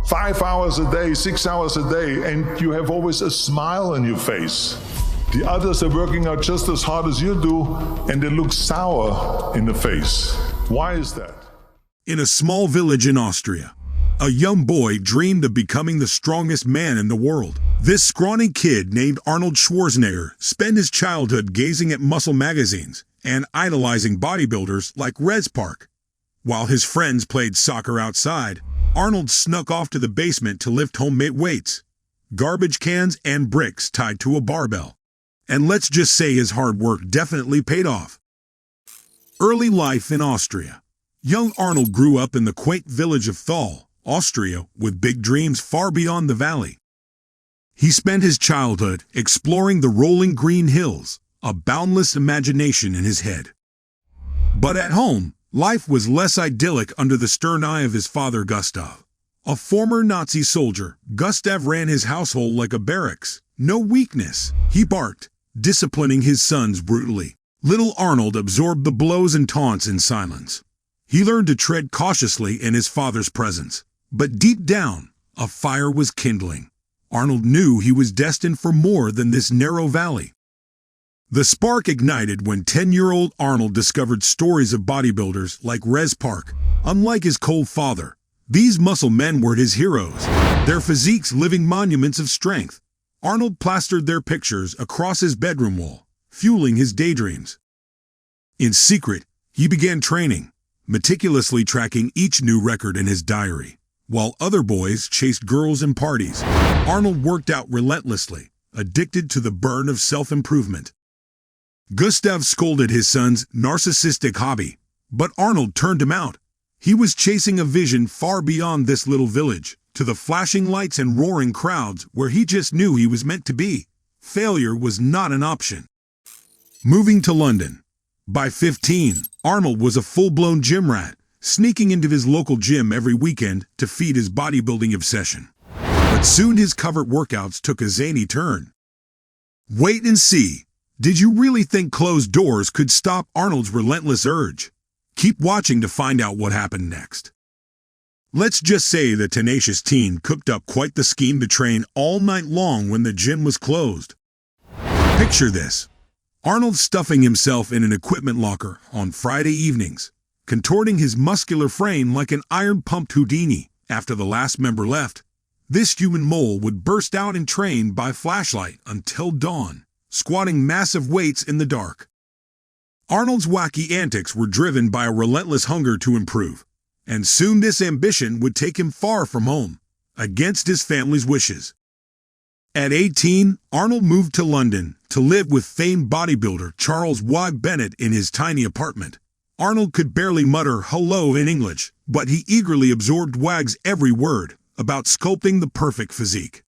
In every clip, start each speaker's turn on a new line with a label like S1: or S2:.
S1: 5 hours a day, 6 hours a day, and you have always a smile on your face. The others are working out just as hard as you do, and they look sour in the face. Why is that?
S2: In a small village in Austria, a young boy dreamed of becoming the strongest man in the world. This scrawny kid named Arnold Schwarzenegger spent his childhood gazing at muscle magazines and idolizing bodybuilders like Rez Park. While his friends played soccer outside, Arnold snuck off to the basement to lift homemade weights, garbage cans and bricks tied to a barbell. And let's just say his hard work definitely paid off. Early life in Austria. Young Arnold grew up in the quaint village of Thal, Austria, with big dreams far beyond the valley. He spent his childhood exploring the rolling green hills, a boundless imagination in his head. But at home, life was less idyllic under the stern eye of his father Gustav. A former Nazi soldier, Gustav ran his household like a barracks. No weakness, he barked, disciplining his sons brutally. Little Arnold absorbed the blows and taunts in silence. He learned to tread cautiously in his father's presence. But deep down, a fire was kindling. Arnold knew he was destined for more than this narrow valley. The spark ignited when 10-year-old Arnold discovered stories of bodybuilders like Rez Park. Unlike his cold father, these muscle men were his heroes, their physiques living monuments of strength. Arnold plastered their pictures across his bedroom wall, fueling his daydreams. In secret, he began training, meticulously tracking each new record in his diary. While other boys chased girls and parties, Arnold worked out relentlessly, addicted to the burn of self-improvement. Gustav scolded his son's narcissistic hobby, but Arnold turned him out. He was chasing a vision far beyond this little village, to the flashing lights and roaring crowds where he just knew he was meant to be. Failure was not an option. Moving to London. By 15, Arnold was a full-blown gym rat, sneaking into his local gym every weekend to feed his bodybuilding obsession. But soon his covert workouts took a zany turn. Wait and see. Did you really think closed doors could stop Arnold's relentless urge? Keep watching to find out what happened next. Let's just say the tenacious teen cooked up quite the scheme to train all night long when the gym was closed. Picture this. Arnold stuffing himself in an equipment locker on Friday evenings, contorting his muscular frame like an iron-pumped Houdini. After the last member left, this human mole would burst out and train by flashlight until dawn, squatting massive weights in the dark. Arnold's wacky antics were driven by a relentless hunger to improve, and soon this ambition would take him far from home, against his family's wishes. At 18, Arnold moved to London to live with famed bodybuilder Charles Wag Bennett in his tiny apartment. Arnold could barely mutter hello in English, but he eagerly absorbed Wag's every word about sculpting the perfect physique.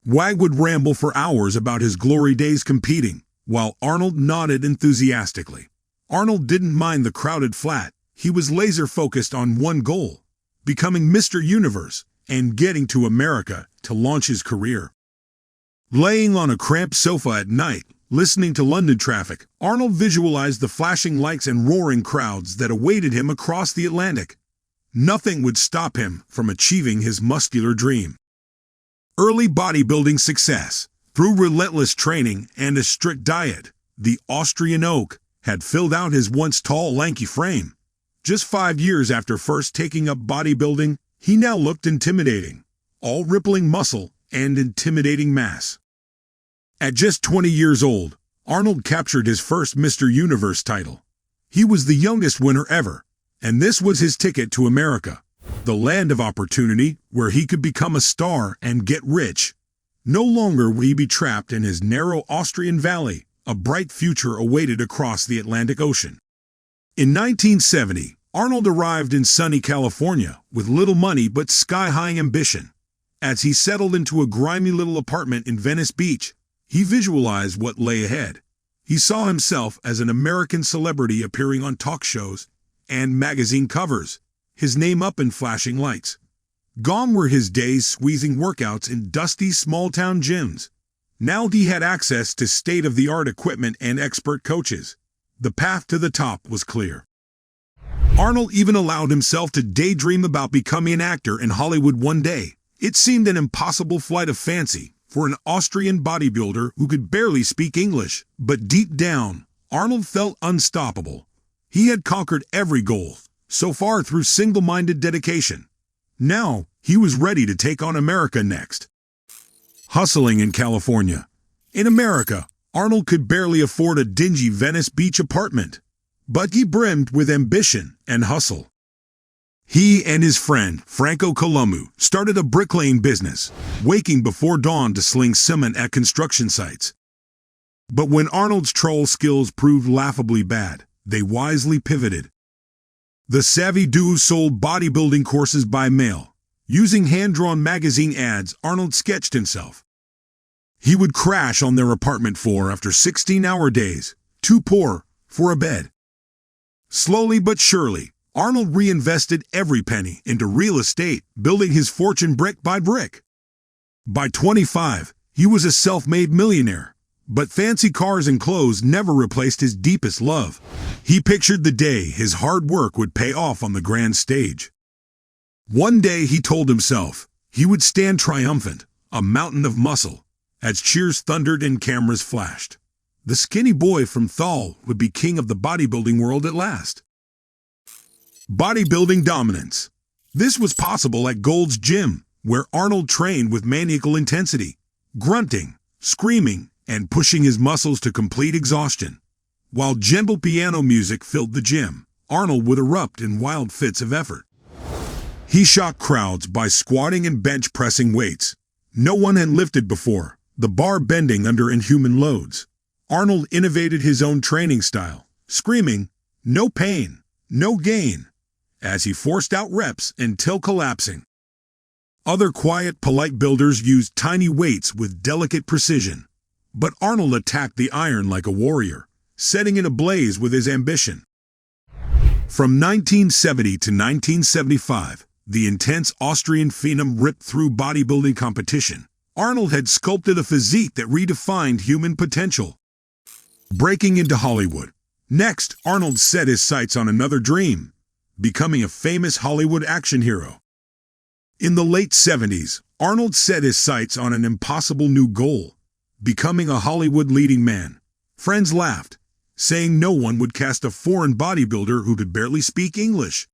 S2: Wag would ramble for hours about his glory days competing, while Arnold nodded enthusiastically. Arnold didn't mind the crowded flat. He was laser-focused on one goal, becoming Mr. Universe and getting to America to launch his career. Laying on a cramped sofa at night, listening to London traffic, Arnold visualized the flashing lights and roaring crowds that awaited him across the Atlantic. Nothing would stop him from achieving his muscular dream. Early bodybuilding success. Through relentless training and a strict diet, the Austrian oak had filled out his once tall, lanky frame. Just 5 years after first taking up bodybuilding, he now looked intimidating, all rippling muscle and intimidating mass. At just 20 years old, Arnold captured his first Mr. Universe title. He was the youngest winner ever, and this was his ticket to America, the land of opportunity where he could become a star and get rich. No longer would he be trapped in his narrow Austrian valley. A bright future awaited across the Atlantic Ocean. In 1970, Arnold arrived in sunny California with little money but sky-high ambition. As he settled into a grimy little apartment in Venice Beach, he visualized what lay ahead. He saw himself as an American celebrity appearing on talk shows and magazine covers, his name up in flashing lights. Gone were his days squeezing workouts in dusty small-town gyms. Now he had access to state-of-the-art equipment and expert coaches. The path to the top was clear. Arnold even allowed himself to daydream about becoming an actor in Hollywood one day. It seemed an impossible flight of fancy for an Austrian bodybuilder who could barely speak English, but deep down, Arnold felt unstoppable. He had conquered every goal, so far through single-minded dedication. Now, he was ready to take on America next. Hustling in California. In America, Arnold could barely afford a dingy Venice Beach apartment, but he brimmed with ambition and hustle. He and his friend, Franco Colombo, started a bricklaying business, waking before dawn to sling cement at construction sites. But when Arnold's troll skills proved laughably bad, they wisely pivoted. The savvy duo sold bodybuilding courses by mail. Using hand-drawn magazine ads, Arnold sketched himself. He would crash on their apartment floor after 16-hour days, too poor for a bed. Slowly but surely, Arnold reinvested every penny into real estate, building his fortune brick by brick. By 25, he was a self-made millionaire, but fancy cars and clothes never replaced his deepest love. He pictured the day his hard work would pay off on the grand stage. One day, he told himself, he would stand triumphant, a mountain of muscle, as cheers thundered and cameras flashed. The skinny boy from Thal would be king of the bodybuilding world at last. Bodybuilding dominance. This was possible at Gold's Gym, where Arnold trained with maniacal intensity, grunting, screaming, and pushing his muscles to complete exhaustion. While gentle piano music filled the gym, Arnold would erupt in wild fits of effort. He shocked crowds by squatting and bench pressing weights no one had lifted before, the bar bending under inhuman loads. Arnold innovated his own training style, screaming, "No pain, no gain," as he forced out reps until collapsing. Other quiet, polite builders used tiny weights with delicate precision, but Arnold attacked the iron like a warrior, setting it ablaze with his ambition. From 1970 to 1975, the intense Austrian phenom ripped through bodybuilding competition. Arnold had sculpted a physique that redefined human potential. Breaking into Hollywood. Next, Arnold set his sights on another dream, becoming a famous Hollywood action hero. In the late 70s, Arnold set his sights on an impossible new goal, becoming a Hollywood leading man. Friends laughed, saying no one would cast a foreign bodybuilder who could barely speak English.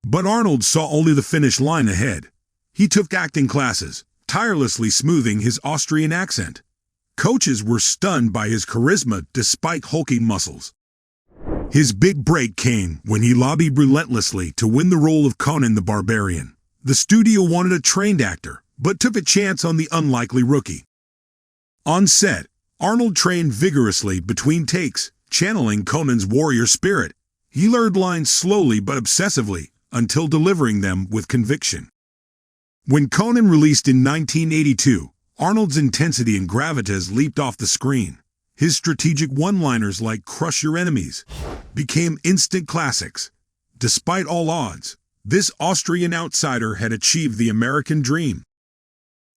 S2: But Arnold saw only the finish line ahead. He took acting classes, tirelessly smoothing his Austrian accent. Coaches were stunned by his charisma despite hulking muscles. His big break came when he lobbied relentlessly to win the role of Conan the Barbarian. The studio wanted a trained actor, but took a chance on the unlikely rookie. On set, Arnold trained vigorously between takes, channeling Conan's warrior spirit. He learned lines slowly but obsessively, until delivering them with conviction. When Conan released in 1982, Arnold's intensity and gravitas leaped off the screen. His strategic one-liners like "crush your enemies" became instant classics. Despite all odds, this Austrian outsider had achieved the American dream.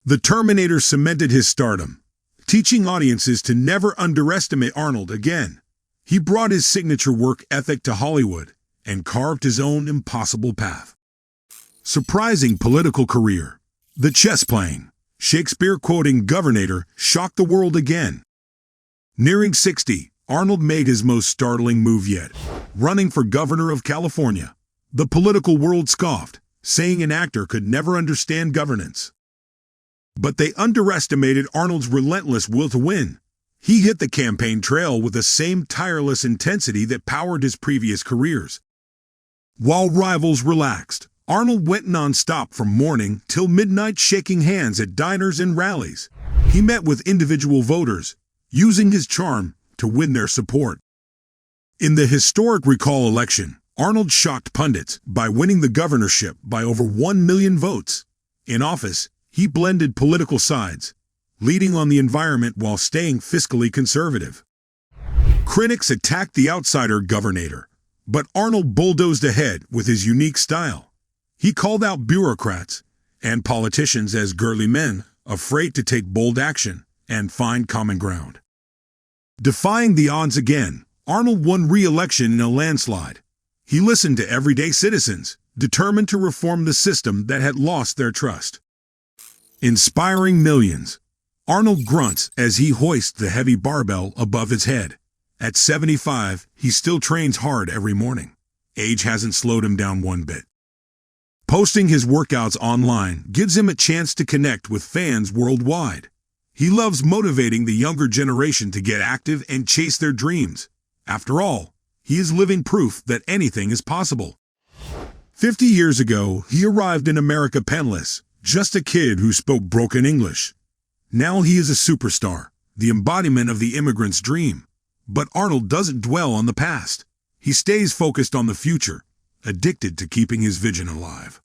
S2: The Terminator cemented his stardom, teaching audiences to never underestimate Arnold again. He brought his signature work ethic to Hollywood and carved his own impossible path. Surprising political career. The chess-playing, Shakespeare-quoting Governor shocked the world again. Nearing 60, Arnold made his most startling move yet, running for governor of California. The political world scoffed, saying an actor could never understand governance. But they underestimated Arnold's relentless will to win. He hit the campaign trail with the same tireless intensity that powered his previous careers. While rivals relaxed, Arnold went non-stop from morning till midnight, shaking hands at diners and rallies. He met with individual voters, using his charm to win their support. In the historic recall election, Arnold shocked pundits by winning the governorship by over 1 million votes. In office, he blended political sides, leading on the environment while staying fiscally conservative. Critics attacked the outsider governor, but Arnold bulldozed ahead with his unique style. He called out bureaucrats and politicians as girly men, afraid to take bold action and find common ground. Defying the odds again, Arnold won re-election in a landslide. He listened to everyday citizens, determined to reform the system that had lost their trust. Inspiring millions. Arnold grunts as he hoists the heavy barbell above his head. At 75, he still trains hard every morning. Age hasn't slowed him down one bit. Posting his workouts online gives him a chance to connect with fans worldwide. He loves motivating the younger generation to get active and chase their dreams. After all, he is living proof that anything is possible. 50 years ago, he arrived in America penniless, just a kid who spoke broken English. Now he is a superstar, the embodiment of the immigrant's dream. But Arnold doesn't dwell on the past. He stays focused on the future, addicted to keeping his vision alive.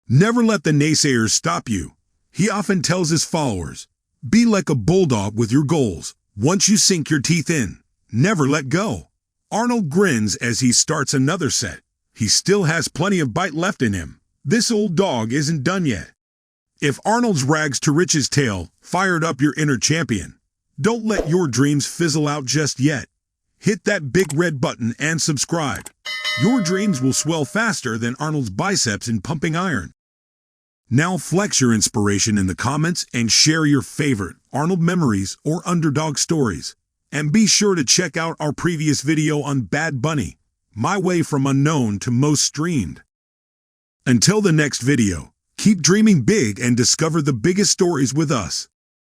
S2: Never let the naysayers stop you. He often tells his followers, be like a bulldog with your goals. Once you sink your teeth in, never let go. Arnold grins as he starts another set. He still has plenty of bite left in him. This old dog isn't done yet. If Arnold's rags to riches tale fired up your inner champion, don't let your dreams fizzle out just yet. Hit that big red button and subscribe. Your dreams will swell faster than Arnold's biceps in pumping iron. Now flex your inspiration in the comments and share your favorite Arnold memories or underdog stories. And be sure to check out our previous video on Bad Bunny, my way from unknown to most streamed. Until the next video, keep dreaming big and discover the biggest stories with us.